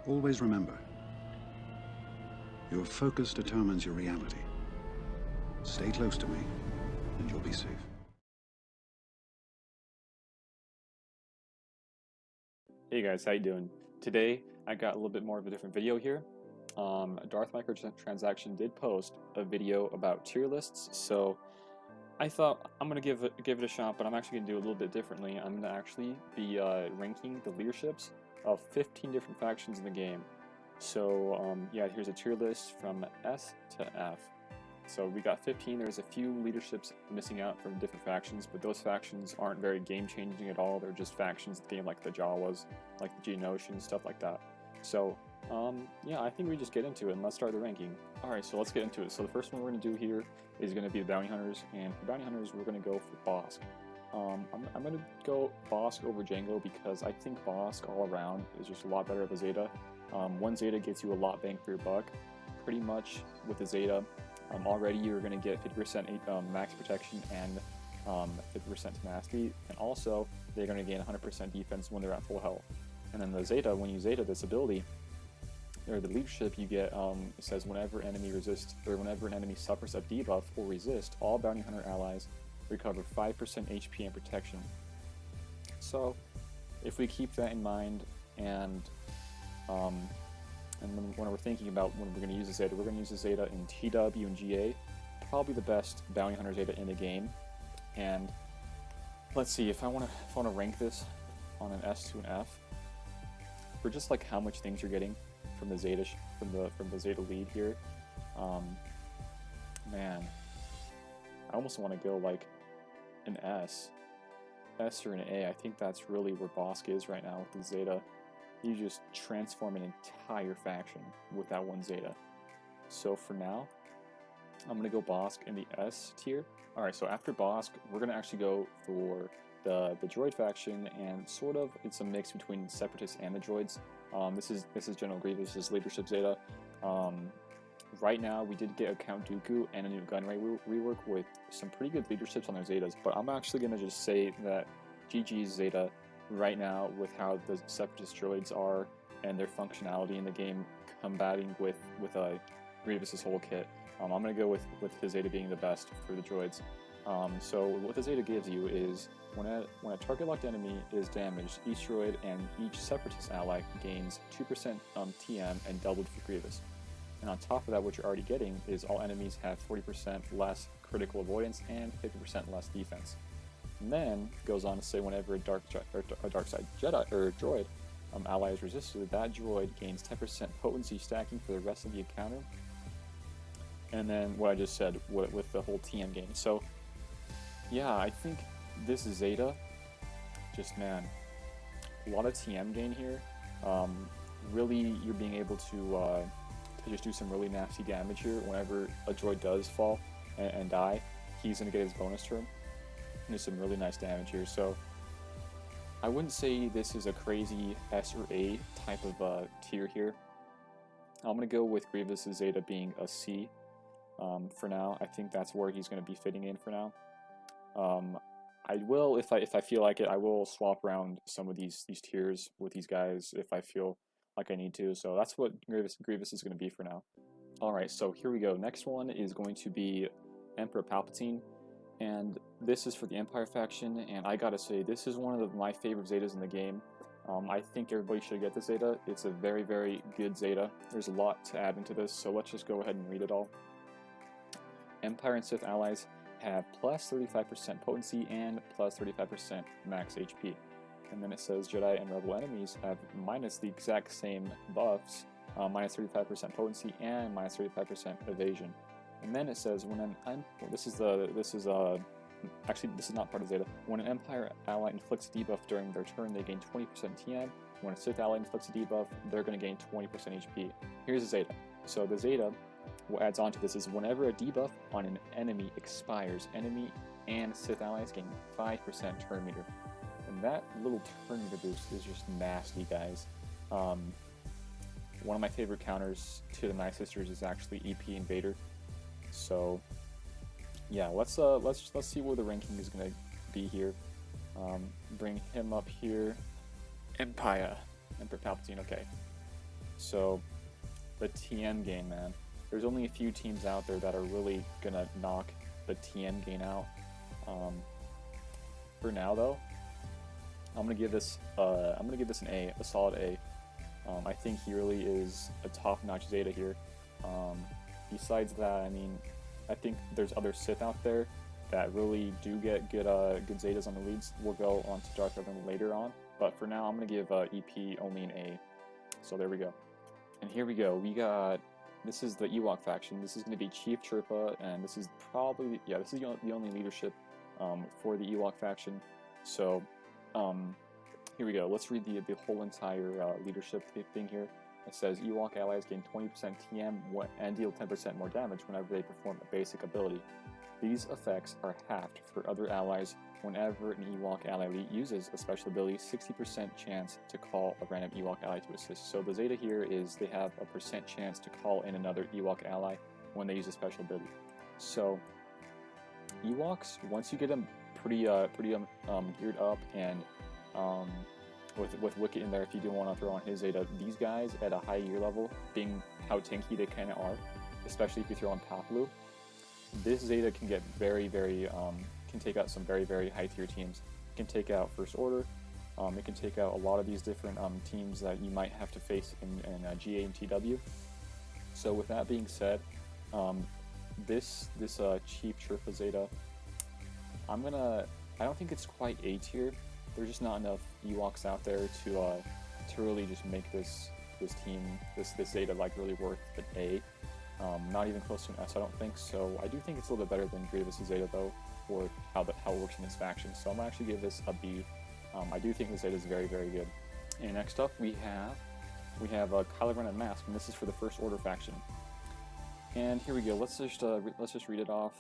Always remember, your focus determines your reality. Stay close to me, and you'll be safe. Hey guys, how you doing? Today, I got a little bit more of a different video here. Darth Microtransaction did post a video about tier lists, so I thought I'm gonna give it a shot, but I'm actually gonna do a little bit differently. I'm gonna actually be ranking the leaderships of 15 different factions in the game. So yeah, here's a tier list from S to F. So we got 15. There's a few leaderships missing out from different factions, but those factions aren't very game-changing at all. They're just factions in the game like the Jawas, like the Geonosians, stuff like that. So yeah, I think we just get into it and let's start the ranking. Alright, so let's get into it. So the first one we're going to do here is going to be the Bounty Hunters, and for Bounty Hunters we're going to go for Bossk. I'm going to go Bossk over Jango because I think Bossk all around is just a lot better of a Zeta. One Zeta gets you a lot bang for your buck. Pretty much with the Zeta, already you're going to get 50% max protection and 50% tenacity, and also they're going to gain 100% defense when they're at full health. And then the Zeta, when you Zeta this ability, or the leadership, you get, it says whenever enemy resists, or whenever an enemy suffers a debuff or resist, all Bounty Hunter allies recover 5% HP and protection. So, if we keep that in mind, and when we're thinking about when we're going to use the Zeta, we're going to use the Zeta in TW and GA, probably the best Bounty Hunter Zeta in the game. And let's see, if I want to rank this on an S to an F, for just like how much things you're getting from the Zeta from the Zeta lead here, man, I almost want to go like an S or an A. I think that's really where Bossk is right now with the Zeta. You just transform an entire faction with that one Zeta. So for now, I'm going to go Bossk in the S tier. Alright, so after Bossk, we're going to actually go for the Droid faction, and sort of it's a mix between Separatists and the Droids. This is General Grievous' leadership Zeta. Right now, we did get a Count Dooku and a new Gunray rework with some pretty good leaderships on their Zetas, but I'm actually going to just say that GG's Zeta right now, with how the Separatist droids are and their functionality in the game, combating with Grievous's whole kit, I'm going to go with his Zeta being the best for the droids. So what the Zeta gives you is when a target locked enemy is damaged, each droid and each Separatist ally gains 2% TM and doubled for Grievous. And on top of that, what you're already getting is all enemies have 40% less critical avoidance and 50% less defense. And then goes on to say whenever a dark side Jedi or droid ally is resisted, that droid gains 10% potency stacking for the rest of the encounter. And then what I just said with the whole TM gain. So yeah, I think this Zeta, just man, a lot of TM gain here. Really, you're being able to just do some really nasty damage here. Whenever a droid does fall and die, he's going to get his bonus turn. There's some really nice damage here, so I wouldn't say this is a crazy S or A type of tier here. I'm going to go with Grievous' Zeta being a C for now. I think that's where he's going to be fitting in for now. I will, if I feel like it, I will swap around some of these tiers with these guys if I feel like I need to. So that's what Grievous is going to be for now. Alright, so here we go. Next one is going to be Emperor Palpatine. And this is for the Empire faction, and I gotta say, this is one of my favorite Zetas in the game. I think everybody should get this Zeta. It's a very, very good Zeta. There's a lot to add into this, so let's just go ahead and read it all. Empire and Sith allies have plus 35% potency and plus 35% max HP. And then it says Jedi and Rebel enemies have minus the exact same buffs, minus 35% potency and minus 35% evasion. And then it says when this is not part of Zeta. When an Empire ally inflicts a debuff during their turn, they gain 20% TM. When a Sith ally inflicts a debuff, they're going to gain 20% HP. Here's the Zeta. So the Zeta, what adds on to this is whenever a debuff on an enemy expires, enemy and Sith allies gain 5% turn meter. And that little turn meter boost is just nasty, guys. One of my favorite counters to the Night Sisters is actually EP Invader. So yeah, let's see where the ranking is gonna be here. Bring him up here. Emperor Palpatine. Okay. So the TM gain, man. There's only a few teams out there that are really gonna knock the TM gain out. For now, though, I'm gonna give this an A, a solid A. I think he really is a top-notch Zeta here. Besides that, I mean, I think there's other Sith out there that really do get good Zetas on the leads. We'll go on to Dark Revan later on, but for now, I'm gonna give EP only an A. So there we go. And here we go. This is the Ewok faction. This is going to be Chief Chirpa, and this is probably, yeah, this is the only leadership for the Ewok faction. So, here we go. Let's read the whole entire leadership thing here. It says Ewok allies gain 20% TM and deal 10% more damage whenever they perform a basic ability. These effects are halved for other allies whenever an Ewok ally uses a special ability, 60% chance to call a random Ewok ally to assist. So the Zeta here is they have a % chance to call in another Ewok ally when they use a special ability. So Ewoks, once you get them pretty geared up and with Wicket in there, if you do want to throw on his Zeta, these guys at a high gear level, being how tanky they kind of are, especially if you throw on Papalu, this Zeta can get can take out some very high tier teams. It can take out First Order. It can take out a lot of these different teams that you might have to face in GA and TW. So with that being said, this Chief Chirpa Zeta, I don't think it's quite A tier. There's just not enough Ewoks out there to really just make this Zeta like really worth an A. Not even close to an S, I don't think. So I do think it's a little bit better than Grievous' Zeta though, for how it works in this faction. So I'm gonna actually give this a B. I do think the Zeta is very good. And next up we have Kylo Ren and Mask, and this is for the First Order faction. And here we go. Let's just read it off.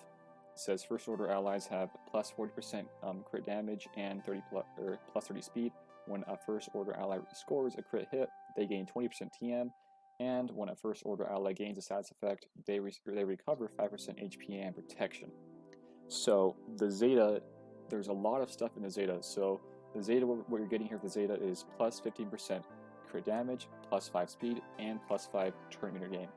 It says First Order allies have plus 40% crit damage and plus 30 speed. When a First Order ally scores a crit hit, they gain 20% TM. And when a First Order ally gains a status effect, they recover 5% HP and protection. So the Zeta, there's a lot of stuff in the Zeta. So the Zeta, what you're getting here for the Zeta is plus 15% crit damage, plus 5 speed, and plus 5 turn meter gain.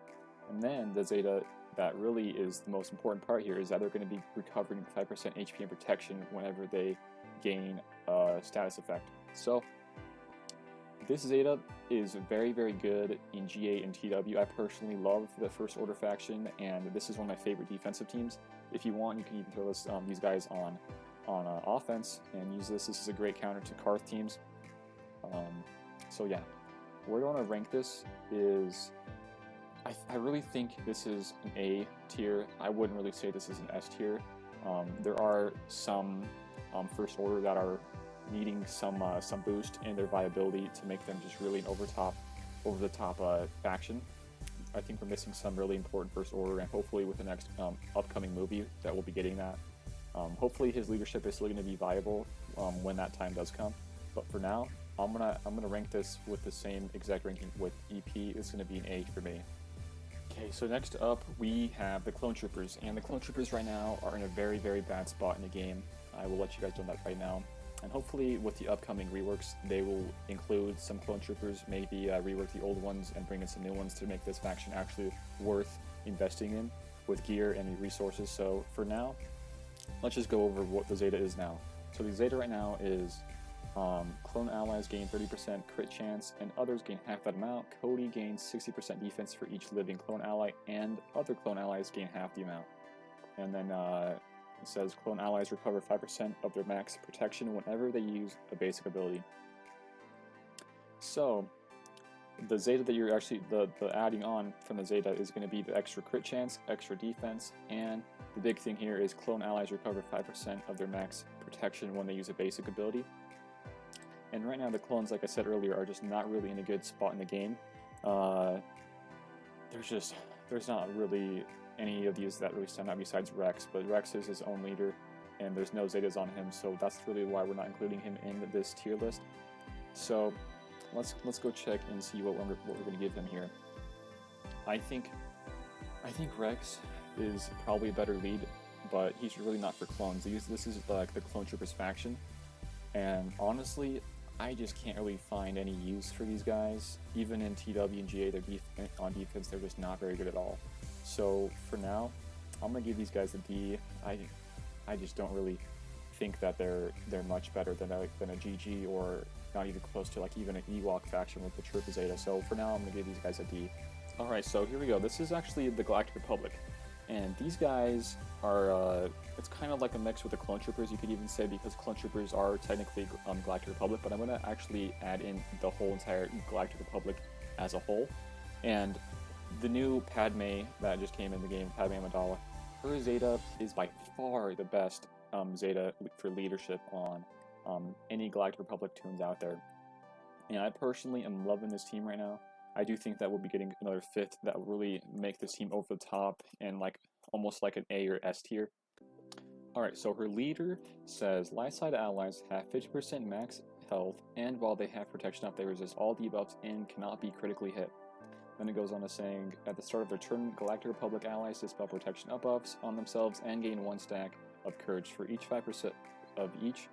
And then the Zeta that really is the most important part here is that they're going to be recovering 5% HP and protection whenever they gain a status effect. So this Zeta is very good in GA and TW. I personally love the First Order faction, and this is one of my favorite defensive teams. If you want, you can even throw these guys on offense and use this. This is a great counter to Karth teams. So yeah, where I want to rank this is, I really think this is an A tier. I wouldn't really say this is an S tier. There are some First Order that are needing some boost in their viability to make them just really an over the top faction. I think we're missing some really important First Order, and hopefully with the next upcoming movie that we'll be getting that. Hopefully his leadership is still going to be viable when that time does come. But for now, I'm gonna rank this with the same exact ranking with EP. It's going to be an A for me. Okay, so next up we have the Clone Troopers, and the Clone Troopers right now are in a very very spot in the game. I will let you guys know that right now. And hopefully with the upcoming reworks, they will include some Clone Troopers, maybe rework the old ones and bring in some new ones to make this faction actually worth investing in with gear and resources. So for now, let's just go over what the Zeta is now. So the Zeta right now is clone allies gain 30% crit chance and others gain half that amount. Cody gains 60% defense for each living clone ally, and other clone allies gain half the amount. And then it says clone allies recover 5% of their max protection whenever they use a basic ability. So the Zeta that you're actually the adding on from the Zeta is going to be the extra crit chance, extra defense, and the big thing here is clone allies recover 5% of their max protection when they use a basic ability. And right now the clones, like I said earlier, are just not really in a good spot in the game. There's not really any of these that really stand out besides Rex, but Rex is his own leader and there's no Zetas on him, so that's really why we're not including him in this tier list. So let's go check and see what we're going to give him here. I think Rex is probably a better lead, but he's really not for clones. This is like the Clone Troopers faction, and honestly I just can't really find any use for these guys. Even in TW and GA, on defense, they're just not very good at all. So for now, I'm gonna give these guys a D. I just don't really think that they're much better than a GG, or not even close to like even an Ewok faction with the Trooper Zeta. So for now, I'm gonna give these guys a D. All right, so here we go. This is actually the Galactic Republic, and these guys are it's kind of like a mix with the Clone Troopers, you could even say, because Clone Troopers are technically Galactic Republic, but I'm gonna actually add in the whole entire Galactic Republic as a whole. And the new Padme that just came in the game, Padme Amidala, her Zeta is by far the best Zeta for leadership on any Galactic Republic tunes out there. And I personally am loving this team right now. I do think that we'll be getting another 5th that will really make this team over the top and like almost like an A or S tier. Alright, so her leader says light side allies have 50% max health, and while they have protection up, they resist all debuffs and cannot be critically hit. Then it goes on to saying, at the start of their turn, Galactic Republic allies dispel protection up buffs on themselves and gain 1 stack of courage for each 5% of each,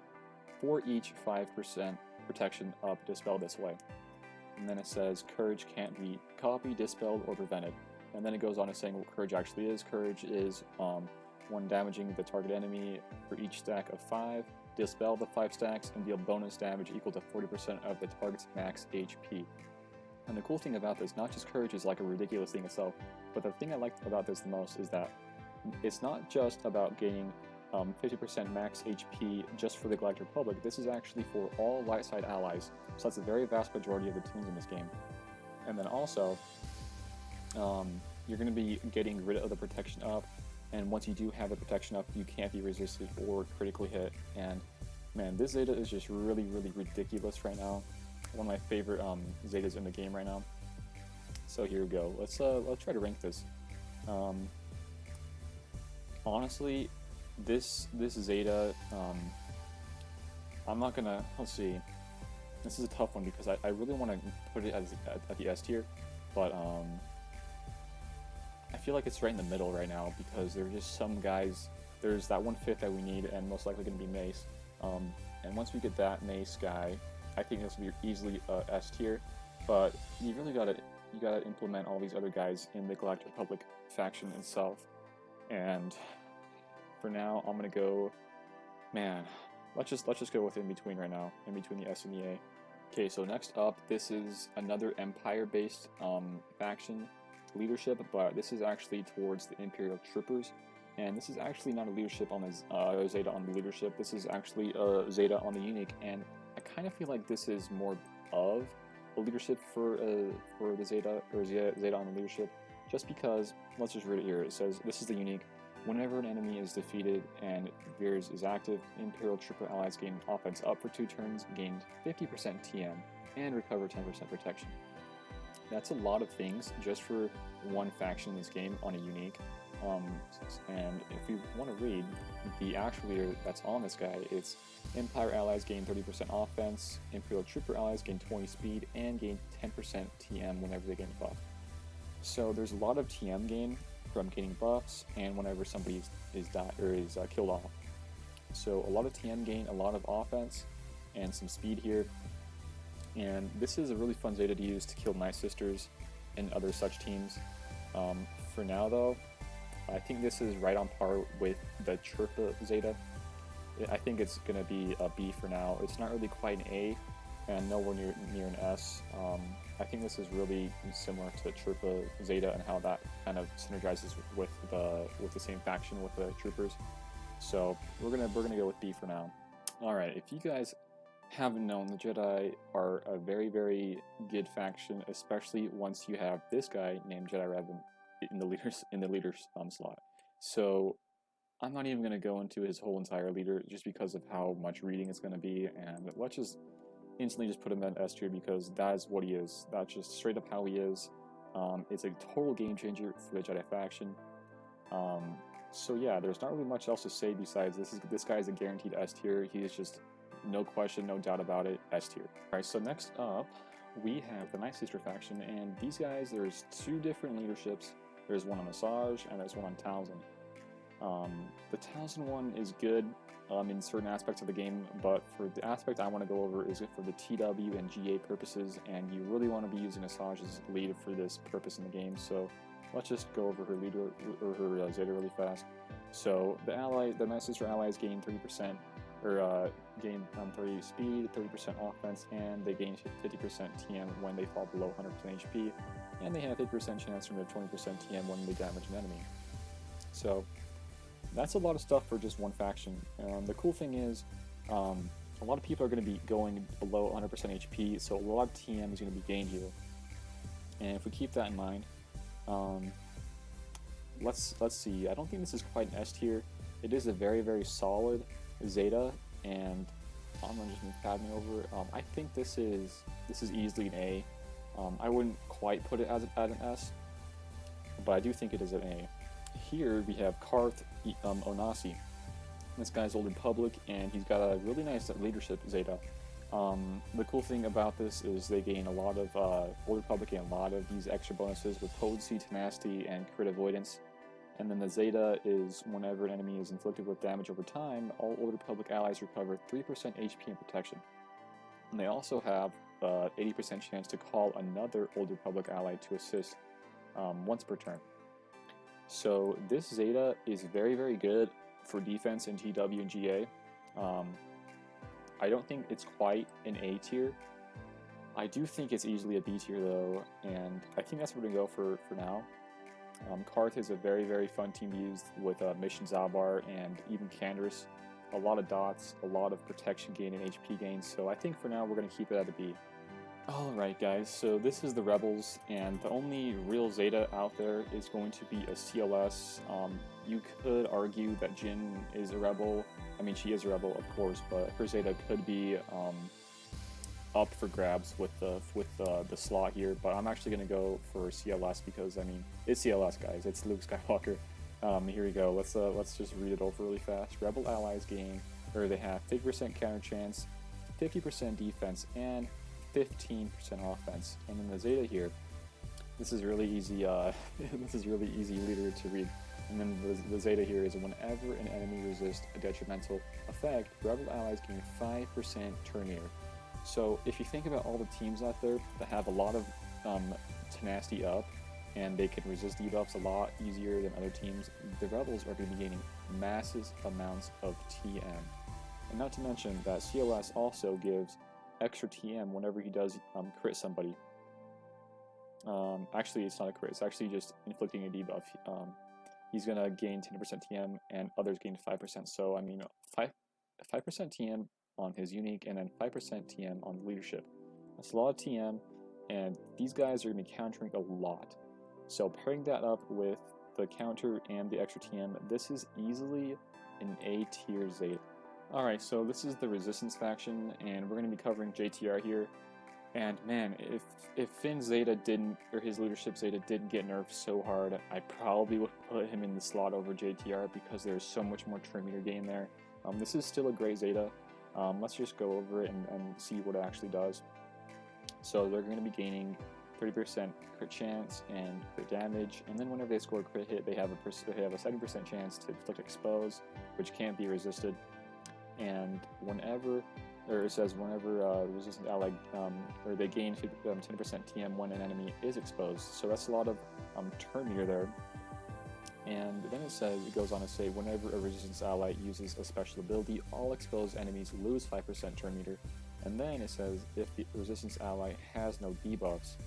for each 5% protection up dispelled this way. And then it says courage can't be copied, dispelled, or prevented. And then it goes on to saying what courage actually is. Courage is when damaging the target enemy for each stack of 5, dispel the 5 stacks, and deal bonus damage equal to 40% of the target's max HP. And the cool thing about this, not just courage is like a ridiculous thing itself, but the thing I like about this the most is that it's not just about gaining 50% max HP just for the Galactic Republic. This is actually for all light side allies, so that's a very vast majority of the teams in this game. And then also, you're going to be getting rid of the protection up, and once you do have the protection up, you can't be resisted or critically hit. And man, this Zeta is just really, really ridiculous right now. One of my favorite Zetas in the game right now. So here we go. Let's try to rank this. Honestly, this Zeta, I'm not gonna. Let's see. This is a tough one because I really want to put it at the S tier, but I feel like it's right in the middle right now because there are just some guys. There's that 1/5 that we need, and most likely going to be Mace. And once we get that Mace guy, I think this will be easily S tier. But you really gotta implement all these other guys in the Galactic Republic faction itself. And for now, I'm gonna go. Man, let's just go with in between right now, in between the S and the A. Okay, so next up, this is another Empire-based faction leadership, but this is actually towards the Imperial Troopers, and this is actually not a leadership on the Zeta on the leadership. This is actually a Zeta on the unique, and I kind of feel like this is more of a leadership for the Zeta, or Zeta on the leadership, just because. Let's just read it here. It says this is the unique. Whenever an enemy is defeated and Veers is active, Imperial Trooper allies gain offense up for 2 turns, gain 50% TM, and recover 10% protection. That's a lot of things just for one faction in this game on a unique. And if you want to read the actual leader that's on this guy, it's Empire allies gain 30% offense, Imperial Trooper allies gain 20 speed, and gain 10% TM whenever they gain a buff. So there's a lot of TM gain from getting buffs and whenever somebody is killed off. So a lot of TM gain, a lot of offense, and some speed here. And this is a really fun Zeta to use to kill Night Sisters and other such teams. For now though, I think this is right on par with the Chirpa Zeta. I think it's going to be a B for now. It's not really quite an A, and nowhere near an S. I think this is really similar to Chirpa Zeta and how that kind of synergizes with the same faction with the Troopers. So we're gonna go with B for now. All right, if you guys haven't known, the Jedi are a very, very good faction, especially once you have this guy named Jedi Revan in the leaders slot. So I'm not even going to go into his whole entire leader just because of how much reading it's going to be, and let's just instantly just put him at S tier because that is what he is. That's just straight up how he is. It's a total game changer for the Jedi faction. So yeah, there's not really much else to say besides this guy is a guaranteed S tier. He is just no question, no doubt about it, S tier. Alright, so next up we have the Night Sister faction, and these guys, there's 2 different leaderships. There's one on Massage and there's one on Townsend. The Townsend one is good. in certain aspects of the game, but for the aspect I want to go over is for the TW and GA purposes, and you really want to be using Asajj as lead for this purpose in the game. So let's just go over her leader or her Zeta really fast. So the My Sister allies gain 30%, or gain 30 speed, 30% offense, and they gain 50% TM when they fall below 100% HP, and they have 50% chance from their 20% TM when they damage an enemy. So that's a lot of stuff for just one faction. The cool thing is, a lot of people are going to be going below 100% HP, so a lot of TM is going to be gained here. And if we keep that in mind, let's see. I don't think this is quite an S tier. It is a very, very solid Zeta, and I'm gonna just move pad me over. I think this is easily an A. I wouldn't quite put it as an S, but I do think it is an A. Here we have Karth Onasi. This guy's Old Republic, and he's got a really nice leadership Zeta. The cool thing about this is they gain a lot of Old Republic and a lot of these extra bonuses with potency, tenacity, and crit avoidance. And then the Zeta is whenever an enemy is inflicted with damage over time, all Old Republic allies recover 3% HP and protection. And they also have 80% chance to call another Old Republic ally to assist once per turn. So this Zeta is very, very good for defense in TW and GA. I don't think it's quite an A tier. I do think it's easily a B tier though, and I think that's what we're going to go for now. Karth is a very, very fun team to use with Mission Zabar and even Canderous. A lot of dots, a lot of protection gain and HP gain, so I think for now we're going to keep it at a B. Alright guys, so this is the Rebels, and the only real Zeta out there is going to be a CLS. You could argue that Jin is a Rebel. I mean, she is a Rebel, of course, but her Zeta could be up for grabs with the slot here, but I'm actually going to go for CLS because, I mean, it's CLS, guys. It's Luke Skywalker. Here we go. Let's just read it over really fast. Rebel allies gain, or they have 50% counter chance, 50% defense, and 15% offense. And then the Zeta here, this is really easy. This is really easy leader to read. And then the Zeta here is whenever an enemy resists a detrimental effect, Rebel allies gain 5% turn meter. So if you think about all the teams out there that have a lot of tenacity up, and they can resist debuffs a lot easier than other teams, the Rebels are going to be gaining massive amounts of TM. And not to mention that CLS also gives extra TM whenever he does crit somebody. Actually, it's not a crit, it's actually just inflicting a debuff. He's going to gain 10% TM, and others gain 5%. So, I mean, 5% TM on his unique, and then 5% TM on leadership. That's a lot of TM, and these guys are going to be countering a lot. So pairing that up with the counter and the extra TM, this is easily an A tier Zeta. Alright, so this is the Resistance faction, and we're going to be covering JTR here. And man, if Finn's Zeta didn't, or his leadership Zeta didn't get nerfed so hard, I probably would put him in the slot over JTR because there's so much more turn meter gain there. This is still a great Zeta. Let's just go over it and see what it actually does. So they're going to be gaining 30% crit chance and crit damage, and then whenever they score a crit hit, they have a 70% chance to inflict expose, which can't be resisted. And whenever resistant ally, or they gain 10% TM when an enemy is exposed. So that's a lot of turn meter there. And then it goes on to say, whenever a resistance ally uses a special ability, all exposed enemies lose 5% turn meter. And then it says, if the resistance ally has no debuffs,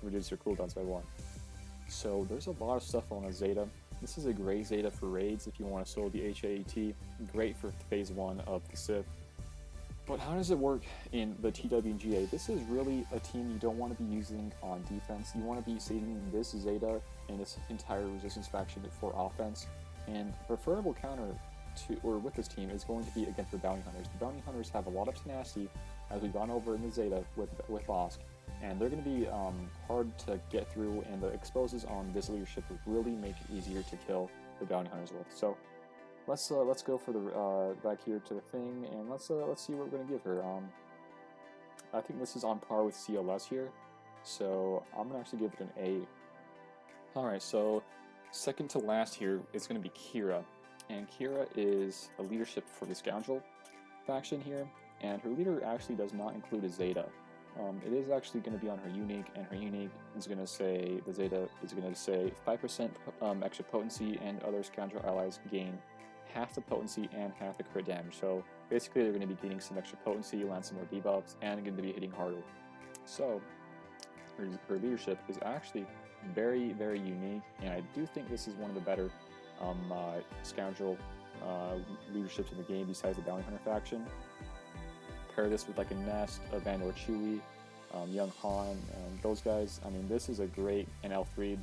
reduce their cooldowns by 1. So there's a lot of stuff on a Zeta. This is a great Zeta for raids if you want to solo the HAAT. Great for phase 1 of the Sith. But how does it work in the TW and GA? This is really a team you don't want to be using on defense. You want to be saving this Zeta and this entire Resistance faction for offense. And preferable counter to, or with this team, is going to be against the Bounty Hunters. The Bounty Hunters have a lot of tenacity, as we've gone over in the Zeta with Bosk, and they're going to be hard to get through, and the exposes on this leadership will really make it easier to kill the Bounty Hunters with. So let's go for the back here to the thing, and let's see what we're going to give her. I think this is on par with CLS here, so I'm going to actually give it an A. Alright, so second to last here is going to be Kira. and Kira is a leadership for the Scoundrel faction here, and her leader actually does not include a Zeta. It is actually going to be on her unique, and her unique is going to say, the Zeta is going to say 5% extra potency, and other Scoundrel allies gain half the potency and half the crit damage. So basically they're going to be getting some extra potency, land some more debuffs, and going to be hitting harder. So her leadership is actually very, very unique, and I do think this is one of the better Scoundrel leaderships in the game besides the Bounty Hunter faction. Pair this with like a Nest, a Vandor Chewie, Young Han, and those guys. I mean, this is a great NL3.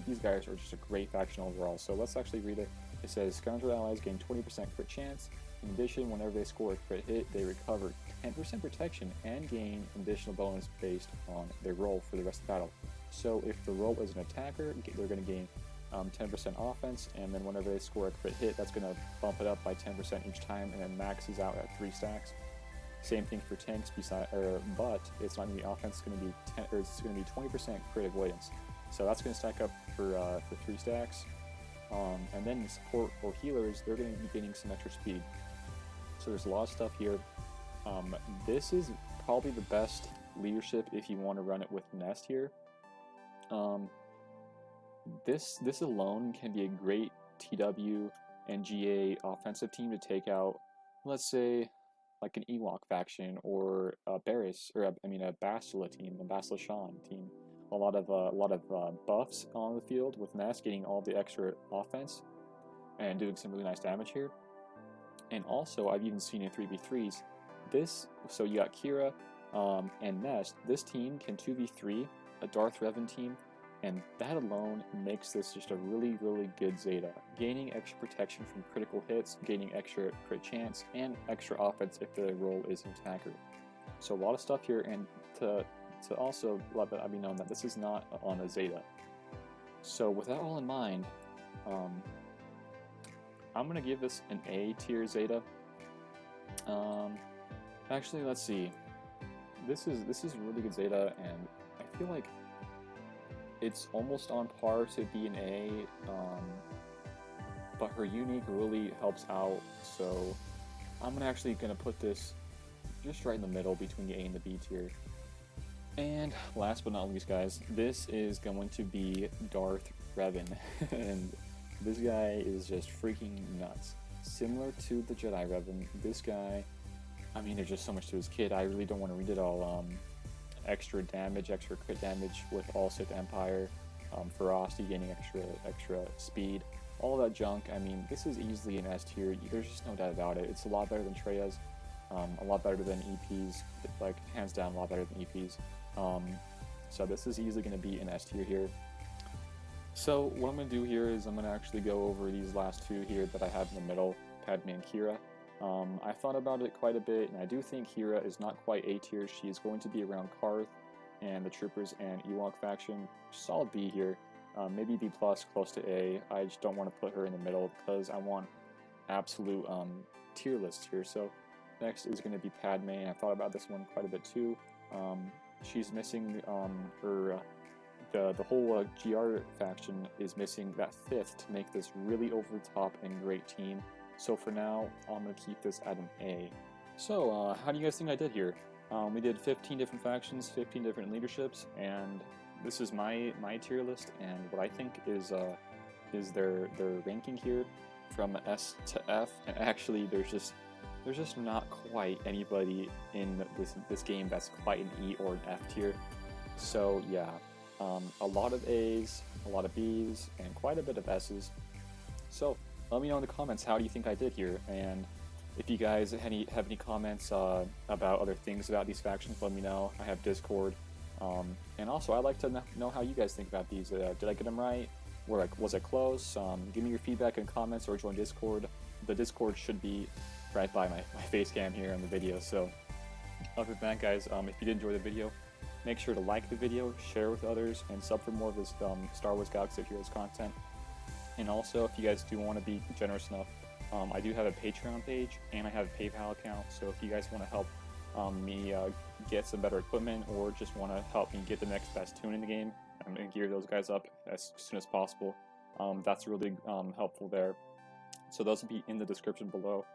These guys are just a great faction overall. So let's actually read it. It says, Scoundrel allies gain 20% crit chance. In addition, whenever they score a crit hit, they recover 10% protection and gain additional bonus based on their roll for the rest of the battle. So if the roll is an attacker, they're going to gain 10% offense, and then whenever they score a crit hit, that's going to bump it up by 10% each time, and then maxes out at 3 stacks. Same thing for tanks, but it's not going to be offense. It's going to be 20% crit avoidance. So that's going to stack up for 3 stacks. And then support or healers, they're going to be gaining some extra speed. So there's a lot of stuff here. This is probably the best leadership if you want to run it with Nest here. This alone can be a great TW and GA offensive team to take out, let's say, like an Ewok faction, or a Barris, or a Bastila team, a Bastila Shan team. A lot of buffs on the field with Nest getting all the extra offense and doing some really nice damage here. And also, I've even seen in 3v3s so you got Kira and Nest. This team can 2v3 a Darth Revan team, and that alone makes this just a really, really good Zeta. Gaining extra protection from critical hits, gaining extra crit chance, and extra offense if the role is an attacker. So a lot of stuff here, and to also let that be known that this is not on a Zeta. So with that all in mind, I'm gonna give this an A tier Zeta. Actually, let's see. This is a really good Zeta, and I feel like it's almost on par to be an A, but her unique really helps out. So I'm actually gonna put this just right in the middle between the A and the B tier. And last but not least, guys, this is going to be Darth Revan, and this guy is just freaking nuts. Similar to the Jedi Revan, this guy, I mean, there's just so much to his kit. I really don't want to read it all. Extra damage, extra crit damage with all Sith Empire, ferocity, gaining extra speed, all that junk. I mean, this is easily an S tier. There's just no doubt about it. It's a lot better than Treya's, a lot better than EPs, like hands down a lot better than EPs. So this is easily going to be an S tier here. So what I'm going to do here is I'm going to actually go over these last two here that I have in the middle, Padme and Kira. I thought about it quite a bit, and I do think Kira is not quite A tier. She is going to be around Karth and the Troopers and Ewok faction. Solid B here, maybe B+, close to A. I just don't want to put her in the middle because I want absolute tier lists here. So next is going to be Padme, and I thought about this one quite a bit too. She's missing the whole GR faction is missing that 5th to make this really over the top and great team. So for now, I'm going to keep this at an A. So how do you guys think I did here? We did 15 different factions, 15 different leaderships, and this is my tier list, and what I think is their ranking here from S to F. And actually, there's just not quite anybody in this game that's quite an E or an F tier. So yeah, a lot of A's, a lot of B's, and quite a bit of S's. So let me know in the comments, how do you think I did here? And if you guys have any comments about other things about these factions, let me know. I have Discord. And also, I'd like to know how you guys think about these. Did I get them right? Was I close? Give me your feedback in comments or join Discord. The Discord should be right by my face cam here on the video. So other than that, guys, if you did enjoy the video, make sure to like the video, share with others, and sub for more of this Star Wars Galaxy of Heroes content. And also, if you guys do want to be generous enough, I do have a Patreon page and I have a PayPal account. So if you guys want to help me get some better equipment, or just want to help me get the next best tune in the game, and gear those guys up as soon as possible, that's really helpful there. So those will be in the description below.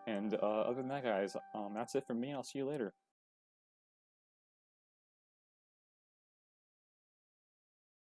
And other than that, guys, that's it from me. I'll see you later.